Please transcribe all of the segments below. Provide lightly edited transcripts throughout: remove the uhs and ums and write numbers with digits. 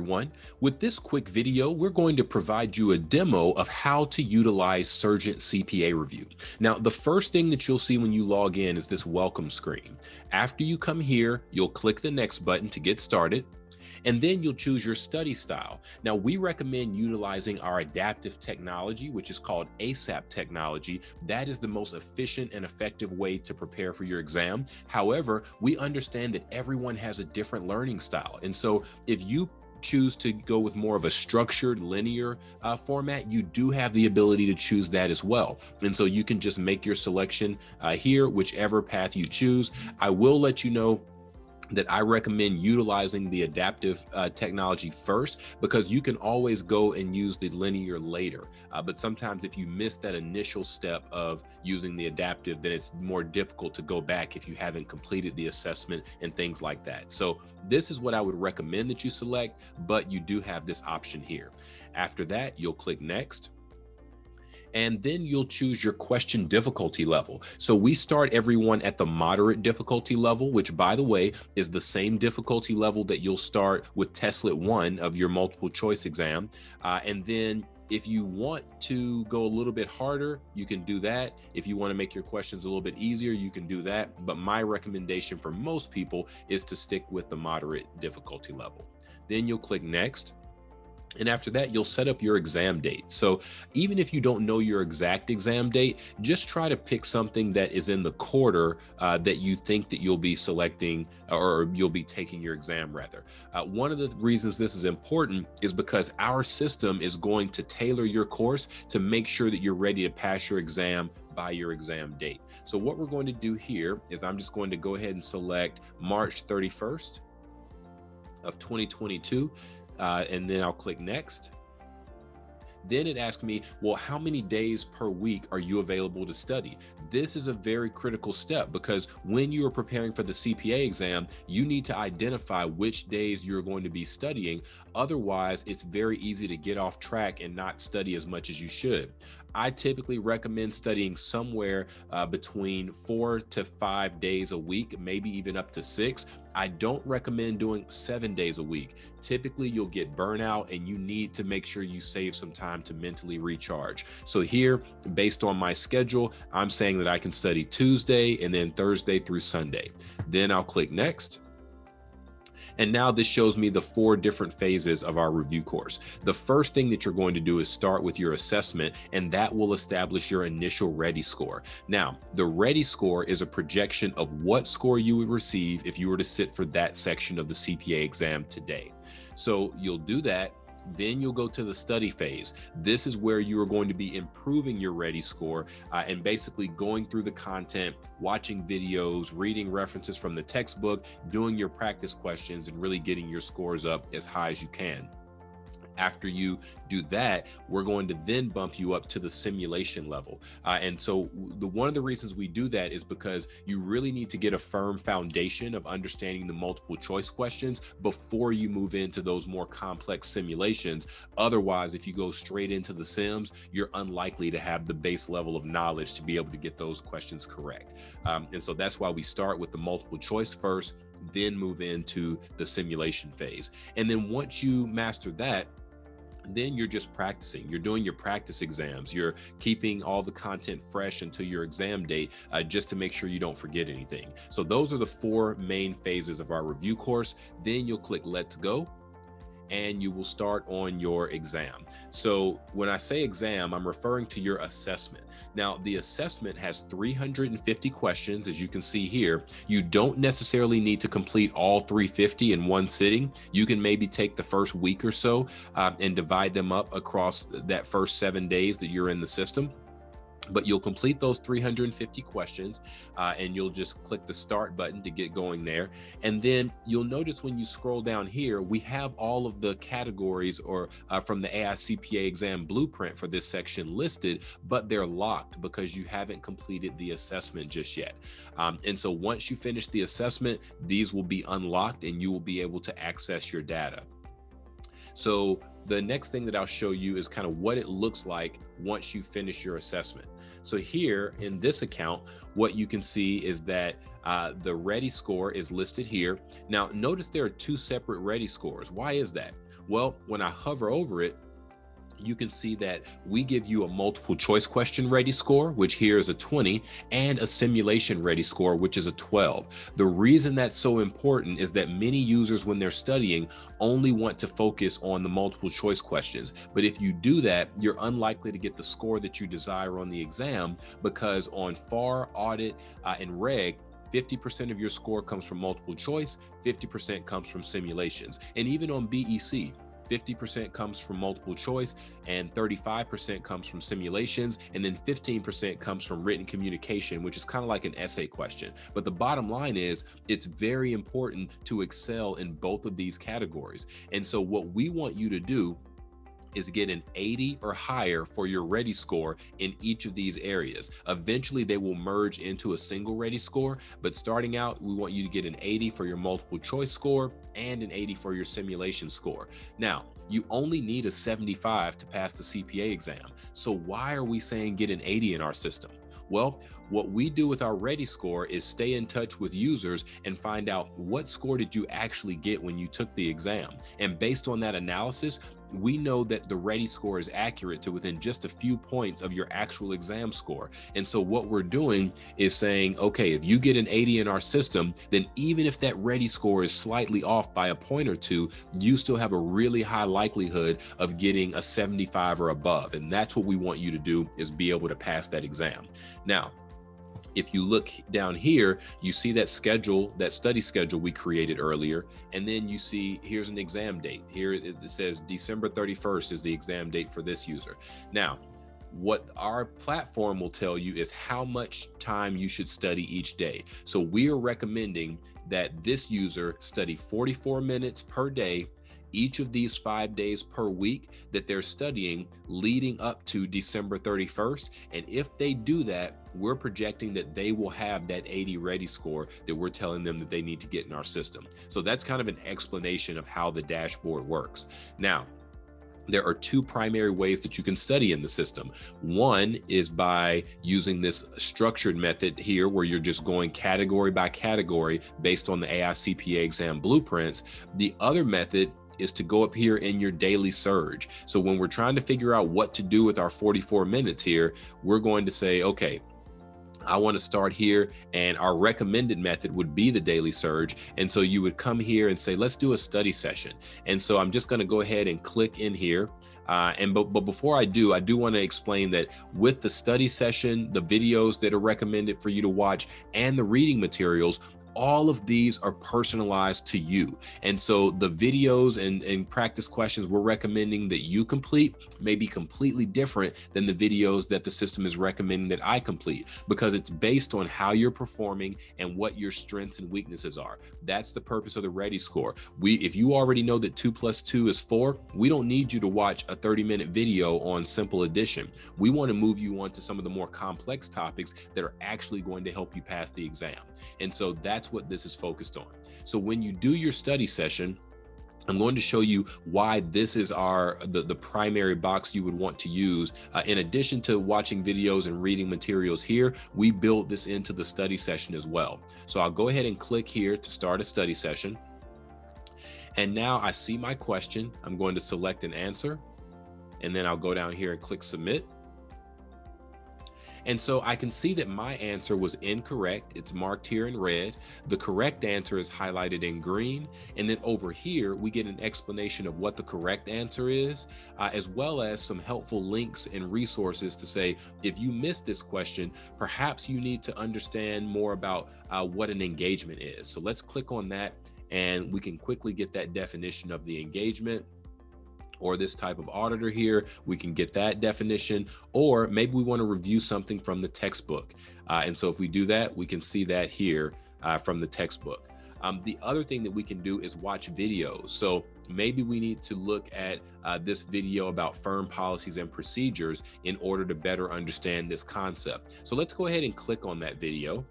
everyone. With this quick video, we're going to provide you a demo of how to utilize Surgent CPA Review. Now, the first thing that you'll see when you log in is this welcome screen. After you come here, you'll click the next button to get started, and then you'll choose your study style. Now, we recommend utilizing our adaptive technology, which is called A.S.A.P technology. That is the most efficient and effective way to prepare for your exam. However, we understand that everyone has a different learning style. And so if you choose to go with more of a structured linear format, you do have the ability to choose that as well. And so you can just make your selection here, whichever path you choose. I will let you know that I recommend utilizing the adaptive technology first, because you can always go and use the linear later. But sometimes if you miss that initial step of using the adaptive, then it's more difficult to go back if you haven't completed the assessment and things like that. So this is what I would recommend that you select, but you do have this option here. After that, you'll click next. And then you'll choose your question difficulty level. So we start everyone at the moderate difficulty level, which, by the way, is the same difficulty level that you'll start with Testlet 1 of your multiple choice exam. And then if you want to go a little bit harder, you can do that. If you want to make your questions a little bit easier, you can do that. But my recommendation for most people is to stick with the moderate difficulty level. Then you'll click next. And after that, you'll set up your exam date. So even if you don't know your exact exam date, just try to pick something that is in the quarter that you think that you'll be selecting, or you'll be taking your exam rather. One of the reasons this is important is because our system is going to tailor your course to make sure that you're ready to pass your exam by your exam date. So what we're going to do here is I'm just going to go ahead and select March 31st of 2022. And then I'll click next. Then it asks me, well, how many days per week are you available to study? This is a very critical step, because when you are preparing for the CPA exam, you need to identify which days you're going to be studying. Otherwise, it's very easy to get off track and not study as much as you should. I typically recommend studying somewhere between 4 to 5 days a week, maybe even up to 6. I don't recommend doing 7 days a week. Typically, you'll get burnout and you need to make sure you save some time to mentally recharge. So here, based on my schedule, I'm saying that I can study Tuesday and then Thursday through Sunday. Then I'll click next. And now this shows me the 4 different phases of our review course. The first thing that you're going to do is start with your assessment, and that will establish your initial ready score. Now, the ready score is a projection of what score you would receive if you were to sit for that section of the CPA exam today. So you'll do that. Then you'll go to the study phase. This is where you are going to be improving your ready score and basically going through the content, watching videos, reading references from the textbook, doing your practice questions, and really getting your scores up as high as you can. After you do that, we're going to then bump you up to the simulation level. And so one of the reasons we do that is because you really need to get a firm foundation of understanding the multiple choice questions before you move into those more complex simulations. Otherwise, if you go straight into the sims, you're unlikely to have the base level of knowledge to be able to get those questions correct. And so that's why we start with the multiple choice first, then move into the simulation phase. And then once you master that, then you're just practicing. You're doing your practice exams. You're keeping all the content fresh until your exam date, just to make sure you don't forget anything. So those are the 4 main phases of our review course. Then you'll click Let's Go, and you will start on your exam. So when I say exam, I'm referring to your assessment. Now, the assessment has 350 questions, as you can see here. You don't necessarily need to complete all 350 in one sitting. You can maybe take the first week or so and divide them up across that first 7 days that you're in the system. But you'll complete those 350 questions and you'll just click the start button to get going there. And then you'll notice when you scroll down here, we have all of the categories or from the AICPA exam blueprint for this section listed, but they're locked because you haven't completed the assessment just yet. And so once you finish the assessment, these will be unlocked and you will be able to access your data. So the next thing that I'll show you is kind of what it looks like once you finish your assessment. So here in this account, what you can see is that the ready score is listed here. Now, notice there are 2 separate ready scores. Why is that? Well, when I hover over it, you can see that we give you a multiple choice question ready score, which here is a 20, and a simulation ready score, which is a 12. The reason that's so important is that many users, when they're studying, only want to focus on the multiple choice questions. But if you do that, you're unlikely to get the score that you desire on the exam, because on FAR, audit, and reg, 50% of your score comes from multiple choice, 50% comes from simulations. And even on BEC, 50% comes from multiple choice, and 35% comes from simulations, and then 15% comes from written communication, which is kind of like an essay question. But the bottom line is, it's very important to excel in both of these categories. And so what we want you to do is get an 80 or higher for your ready score in each of these areas. Eventually they will merge into a single ready score, but starting out, we want you to get an 80 for your multiple choice score and an 80 for your simulation score. Now, you only need a 75 to pass the CPA exam. So why are we saying get an 80 in our system? Well, what we do with our ready score is stay in touch with users and find out what score did you actually get when you took the exam. And based on that analysis, we know that the ready score is accurate to within just a few points of your actual exam score. And so what we're doing is saying, okay, if you get an 80 in our system, then even if that ready score is slightly off by a point or two, you still have a really high likelihood of getting a 75 or above. And that's what we want you to do, is be able to pass that exam. Now, if you look down here, you see that schedule, that study schedule we created earlier, and then you see here's an exam date. Here it says December 31st is the exam date for this user. Now, what our platform will tell you is how much time you should study each day. So we are recommending that this user study 44 minutes per day, each of these 5 days per week that they're studying leading up to December 31st. And if they do that, we're projecting that they will have that 80 ready score that we're telling them that they need to get in our system. So that's kind of an explanation of how the dashboard works. Now, there are two primary ways that you can study in the system. One is by using this structured method here, where you're just going category by category based on the A.I.C.P.A. exam blueprints. The other method is to go up here in your daily surge. So when we're trying to figure out what to do with our 44 minutes here, we're going to say, okay, I want to start here, and our recommended method would be the daily surge. And so you would come here and say, let's do a study session. And so I'm just going to go ahead and click in here. But before I do want to explain that with the study session, the videos that are recommended for you to watch, and the reading materials, all of these are personalized to you. And so the videos and practice questions we're recommending that you complete may be completely different than the videos that the system is recommending that I complete, because it's based on how you're performing and what your strengths and weaknesses are. That's the purpose of the ready score. If you already know that 2 + 2 is 4, we don't need you to watch a 30-minute video on simple addition. We want to move you on to some of the more complex topics that are actually going to help you pass the exam. And so that's what this is focused on. So when you do your study session, I'm going to show you why this is the primary box you would want to use. In addition to watching videos and reading materials here, we built this into the study session as well. So I'll go ahead and click here to start a study session. And now I see my question. I'm going to select an answer, and then I'll go down here and click submit. And so I can see that my answer was incorrect. It's marked here in red. The correct answer is highlighted in green. And then over here, we get an explanation of what the correct answer is, as well as some helpful links and resources to say, if you missed this question, perhaps you need to understand more about what an engagement is. So let's click on that, and we can quickly get that definition of the engagement. Or this type of auditor here, we can get that definition. Or maybe we want to review something from the textbook. And so if we do that, we can see that here from the textbook. The other thing that we can do is watch videos. So maybe we need to look at this video about firm policies and procedures in order to better understand this concept. So let's go ahead and click on that video.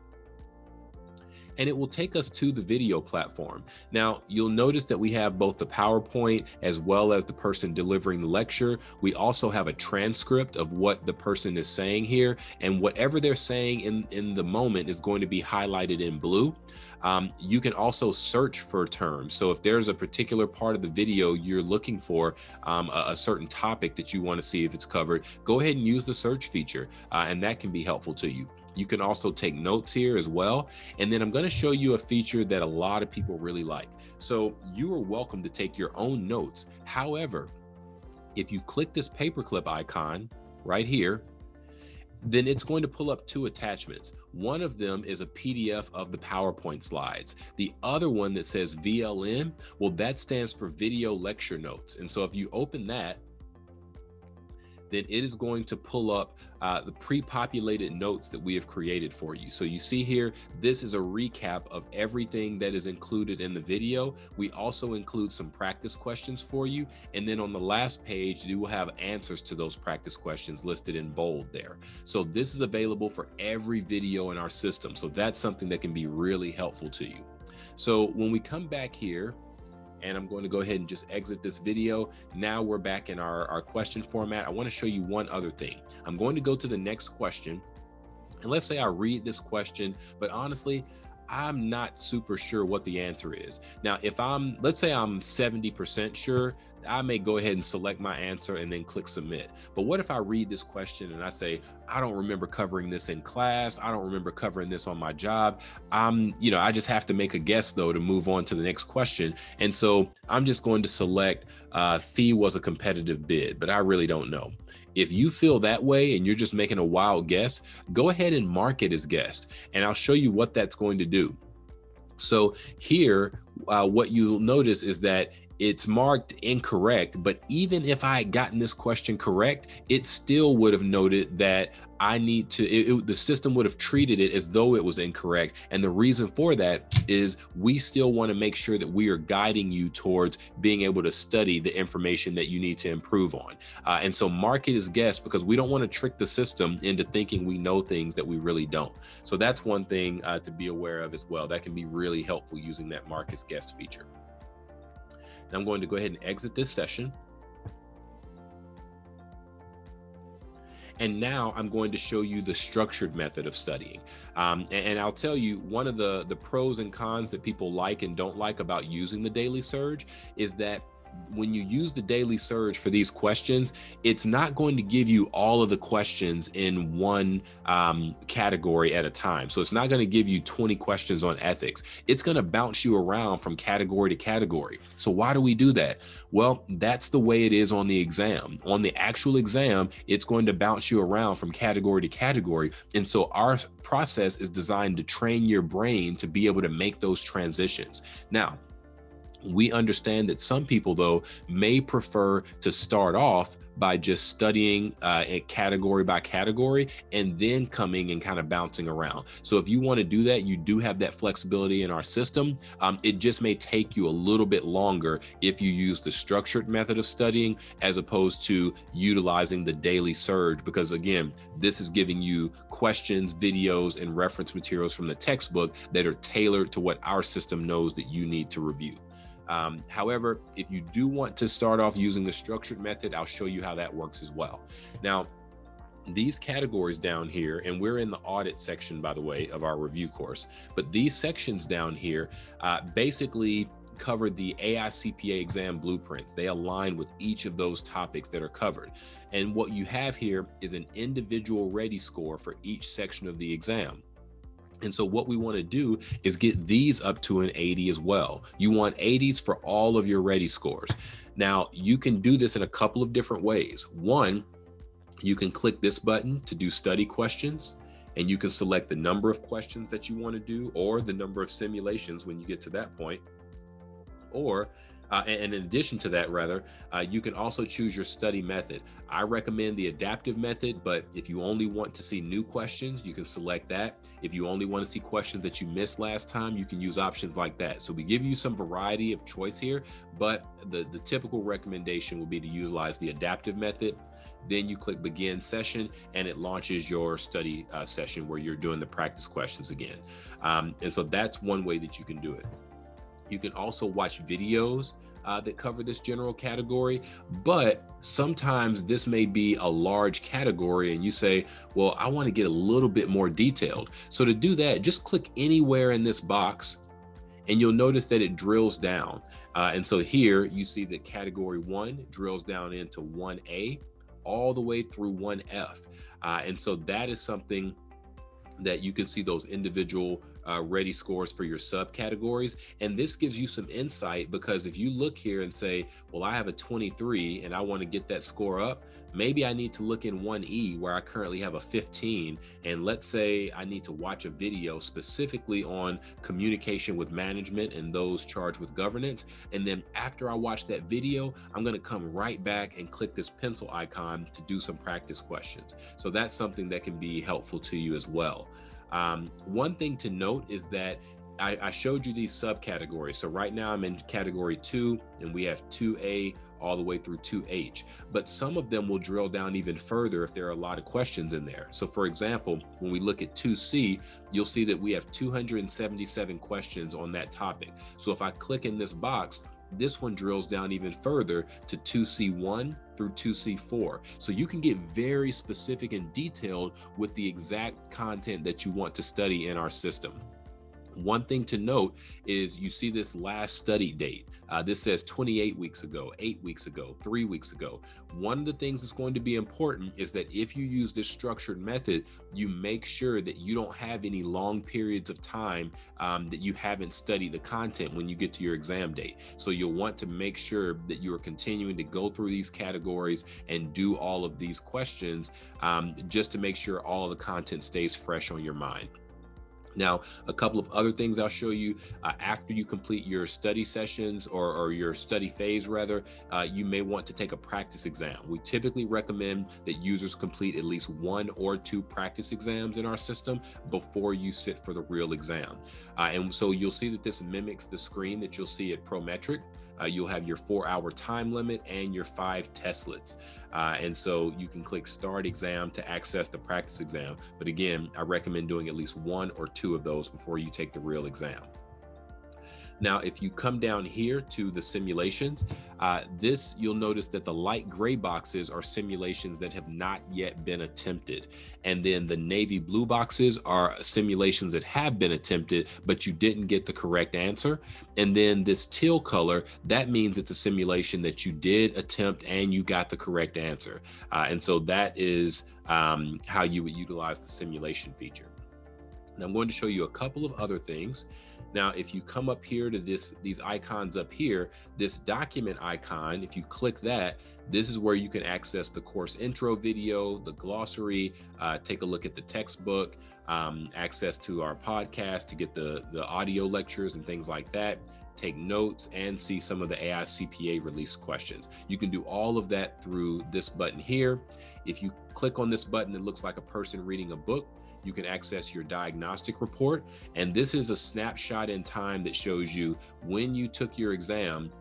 and it will take us to the video platform. Now, you'll notice that we have both the PowerPoint as well as the person delivering the lecture. We also have a transcript of what the person is saying here, and whatever they're saying in the moment is going to be highlighted in blue. You can also search for terms. So if there's a particular part of the video you're looking for, a certain topic that you want to see if it's covered, go ahead and use the search feature, and that can be helpful to you. You can also take notes here as well. And then I'm going to show you a feature that a lot of people really like. So you are welcome to take your own notes. However, if you click this paperclip icon right here, then it's going to pull up two attachments. One of them is a PDF of the PowerPoint slides. The other one that says VLN, well, that stands for video lecture notes. And so if you open that, then it is going to pull up the pre-populated notes that we have created for you. So you see here, this is a recap of everything that is included in the video. We also include some practice questions for you. And then on the last page, you will have answers to those practice questions listed in bold there. So this is available for every video in our system. So that's something that can be really helpful to you. So when we come back here, and I'm going to go ahead and just exit this video. Now we're back in our question format. I want to show you one other thing. I'm going to go to the next question. And let's say I read this question, but honestly, I'm not super sure what the answer is. Now, let's say I'm 70% sure, I may go ahead and select my answer and then click submit. But what if I read this question and I say, I don't remember covering this in class. I don't remember covering this on my job. I just have to make a guess though to move on to the next question. And so I'm just going to select fee was a competitive bid, but I really don't know. If you feel that way and you're just making a wild guess, go ahead and mark it as guessed, and I'll show you what that's going to do. So here, what you'll notice is that it's marked incorrect, but even if I had gotten this question correct, it still would have noted that I need to, the system would have treated it as though it was incorrect. And the reason for that is we still want to make sure that we are guiding you towards being able to study the information that you need to improve on. And so mark it as guessed, because we don't want to trick the system into thinking we know things that we really don't. So that's one thing to be aware of as well. That can be really helpful using that mark as guessed feature. Now I'm going to go ahead and exit this session. And now I'm going to show you the structured method of studying. And I'll tell you, one of the pros and cons that people like and don't like about using the daily surge is that when you use the daily surge for these questions, it's not going to give you all of the questions in one category at a time. So it's not going to give you 20 questions on ethics. It's going to bounce you around from category to category. So why do we do that? Well, that's the way it is on the exam. On the actual exam, it's going to bounce you around from category to category. And so our process is designed to train your brain to be able to make those transitions. Now, we understand that some people, though, may prefer to start off by just studying category by category and then coming and kind of bouncing around. So if you want to do that, you do have that flexibility in our system. It just may take you a little bit longer if you use the structured method of studying as opposed to utilizing the daily surge, because again, this is giving you questions, videos, and reference materials from the textbook that are tailored to what our system knows that you need to review. However, if you do want to start off using the structured method, I'll show you how that works as well. Now, these categories down here, and we're in the audit section, by the way, of our review course, but these sections down here basically cover the AICPA exam blueprints. They align with each of those topics that are covered. And what you have here is an individual ready score for each section of the exam. And so what we want to do is get these up to an 80 as well. You want 80s for all of your ready scores. Now, you can do this in a couple of different ways. One, you can click this button to do study questions, and you can select the number of questions that you want to do or the number of simulations when you get to that point. Or and in addition to that, you can also choose your study method. I recommend the adaptive method, but if you only want to see new questions, you can select that. If you only want to see questions that you missed last time, you can use options like that. So we give you some variety of choice here, but the typical recommendation will be to utilize the adaptive method. then you click begin session, and it launches your study session where you're doing the practice questions again. And so that's one way that you can do it. You can also watch videos that cover this general category, but sometimes this may be a large category and you say, well, I want to get a little bit more detailed. So to do that, just click anywhere in this box and you'll notice that it drills down. And so here you see that category 1 drills down into 1A all the way through 1F. And so that is something that you can see those individual ready scores for your subcategories. And this gives you some insight, because if you look here and say, well, I have a 23 and I want to get that score up, maybe I need to look in 1E where I currently have a 15. And let's say I need to watch a video specifically on communication with management and those charged with governance. And then after I watch that video, I'm going to come right back and click this pencil icon to do some practice questions. So that's something that can be helpful to you as well. One thing to note is that I showed you these subcategories. So right now I'm in category 2 and we have 2A all the way through 2H, but some of them will drill down even further if there are a lot of questions in there. So for example, when we look at 2C, you'll see that we have 277 questions on that topic. So if I click in this box, this one drills down even further to 2C1 through 2C4. So you can get very specific and detailed with the exact content that you want to study in our system. One thing to note is you see this last study date. This says 28 weeks ago, 8 weeks ago, 3 weeks ago. One of the things that's going to be important is that if you use this structured method, you make sure that you don't have any long periods of time that you haven't studied the content when you get to your exam date. So you'll want to make sure that you are continuing to go through these categories and do all of these questions just to make sure all of the content stays fresh on your mind. Now, a couple of other things I'll show you after you complete your study sessions or your study phase rather, you may want to take a practice exam. We typically recommend that users complete at least 1 or 2 practice exams in our system before you sit for the real exam. And so you'll see that this mimics the screen that you'll see at Prometric. You'll have your 4-hour time limit and your 5 testlets. And so you can click Start Exam to access the practice exam. But again, I recommend doing at least 1 or 2 of those before you take the real exam. Now, if you come down here to the simulations, you'll notice that the light gray boxes are simulations that have not yet been attempted. And then the navy blue boxes are simulations that have been attempted, but you didn't get the correct answer. And then this teal color, that means it's a simulation that you did attempt and you got the correct answer. And so that is how you would utilize the simulation feature. Now, I'm going to show you a couple of other things. Now, if you come up here to these icons up here, this document icon, if you click that, this is where you can access the course intro video, the glossary, take a look at the textbook, access to our podcast to get the audio lectures and things like that, take notes, and see some of the AICPA release questions. You can do all of that through this button here. If you click on this button, it looks like a person reading a book. You can access your diagnostic report. And this is a snapshot in time that shows you when you took your exam,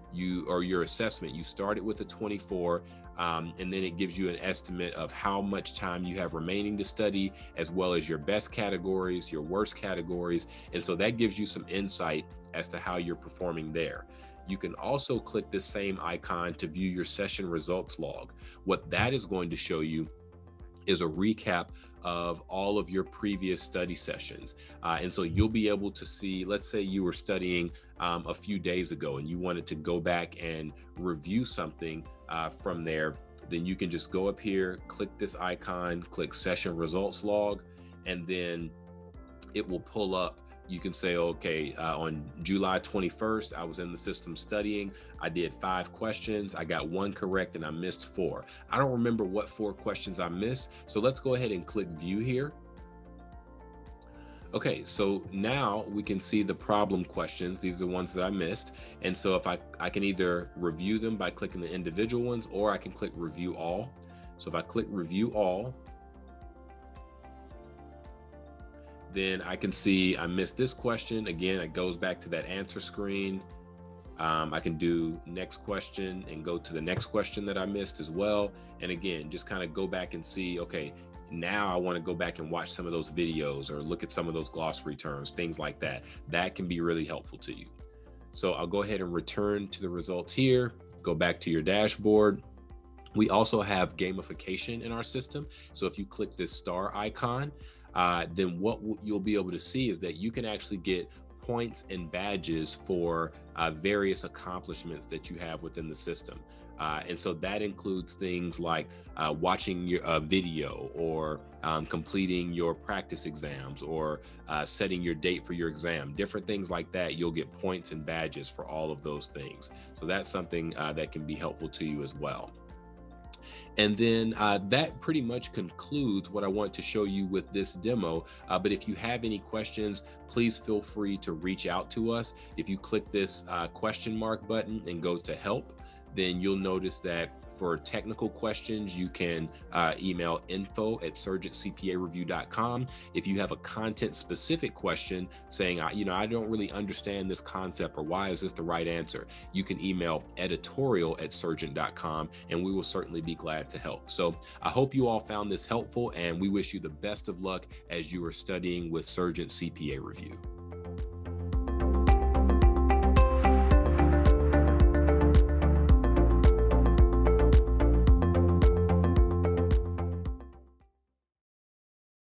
or your assessment, you started with a 24, and then it gives you an estimate of how much time you have remaining to study, as well as your best categories, your worst categories. And so that gives you some insight as to how you're performing there. You can also click this same icon to view your session results log. What that is going to show you is a recap of all of your previous study sessions. And so you'll be able to see, let's say you were studying a few days ago and you wanted to go back and review something from there, then you can just go up here, click this icon, click session results log, and then it will pull up. You can say, okay, on July 21st, I was in the system studying. I did 5 questions. I got 1 correct and I missed 4. I don't remember what 4 questions I missed. So let's go ahead and click view here. Okay, so now we can see the problem questions. These are the ones that I missed. And so if I can either review them by clicking the individual ones, or I can click review all. So if I click review all, then I can see I missed this question. Again, it goes back to that answer screen. I can do next question and go to the next question that I missed as well. And again, just kind of go back and see, okay, now I want to go back and watch some of those videos or look at some of those glossary terms, things like that. That can be really helpful to you. So I'll go ahead and return to the results here, go back to your dashboard. We also have gamification in our system. So if you click this star icon, then what you'll be able to see is that you can actually get points and badges for various accomplishments that you have within the system. And so that includes things like watching your video or completing your practice exams or setting your date for your exam, different things like that. You'll get points and badges for all of those things. So that's something that can be helpful to you as well. And then that pretty much concludes what I want to show you with this demo. But if you have any questions, please feel free to reach out to us. If you click this question mark button and go to help, then you'll notice that for technical questions, you can email info@surgentcpareview.com. If you have a content specific question saying, I don't really understand this concept or why is this the right answer, you can email editorial@surgent.com and we will certainly be glad to help. So I hope you all found this helpful and we wish you the best of luck as you are studying with Surgent CPA Review.